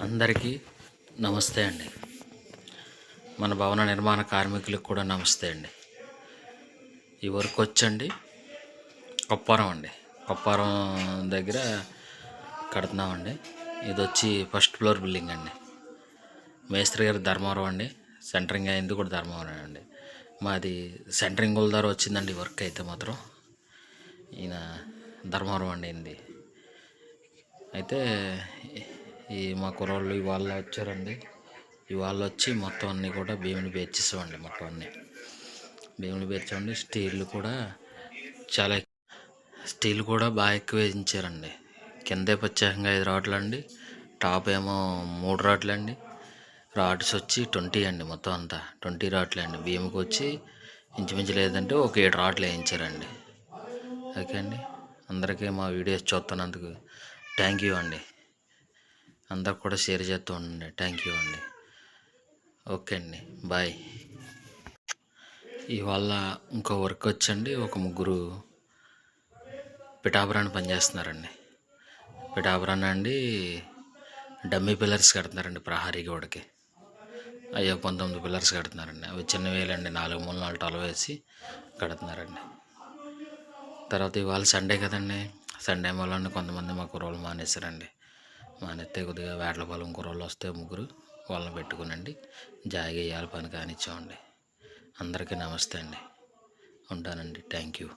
అందరికీ నమస్తే అండి. మన భవన నిర్మాణ కార్మికులకు కూడా నమస్తే అండి. ఈ వర్క్ వచ్చండి కొప్పారం అండి. కొప్పారం దగ్గర కడుతున్నామండి. ఇది వచ్చి ఫస్ట్ ఫ్లోర్ బిల్డింగ్ అండి. మేస్త్రి గారి ధర్మవరం అండి. సెంటరింగ్ అయింది కూడా ధర్మవరం అండి. మాది సెంటరింగ్ ద్వారా వచ్చిందండి వర్క్ అయితే మాత్రం. ఈయన ధర్మవరం అండి అయింది. అయితే ఈ మా కుర్రోళ్ళు ఇవాళ వచ్చారండి. ఇవాళ వచ్చి మొత్తం అన్నీ కూడా భీముని పేర్చేసామండి. మొత్తం అన్నీ భీముని పేర్చామండి. స్టీల్ కూడా బాగా ఎక్కువ వేయించారండి. కిందే ప్రత్యేకంగా 5 రాడ్లు అండి, టాప్ ఏమో 3 రాడ్లు అండి. రాడ్స్ వచ్చి 20 అండి. మొత్తం అంతా 20 రాడ్లు అండి. భీముకి వచ్చి ఇంచుమించు లేదంటే ఒక 7 రాడ్లు వేయించారండి. ఓకే అండి. అందరికీ మా వీడియోస్ చూస్తున్నందుకు థ్యాంక్ యూ అండి. అందరు కూడా షేర్ చేస్తూ ఉండండి. థ్యాంక్ యూ అండి. ఓకే అండి, బాయ్. ఇవాళ ఇంకో వర్క్ వచ్చండి. ఒక ముగ్గురు పిఠాపురాన్ని పనిచేస్తున్నారండి. పిఠాపురాన్ని అండి డమ్మీ పిల్లర్స్ కడుతున్నారండి. ప్రహారీ గోడకి అయ్యో 19 పిల్లర్స్ కడుతున్నారండి. అవి చిన్నవేలండి. 4 మూల 4 టొల వేసి కడుతున్నారండి. తర్వాత ఇవాళ సండే కదండి. సండే మూలన కొంతమంది మా కుర్రోళ్ళు మానేశారండి. మానేస్తే కొద్దిగా వేటలపాలెం కుర్రోళ్ళు వస్తే ముగ్గురు వాళ్ళని పెట్టుకునండి జాయిగా వేయాలి పని కానిచ్చామండి. అందరికీ నమస్తే అండి. ఉంటానండి. Thank you.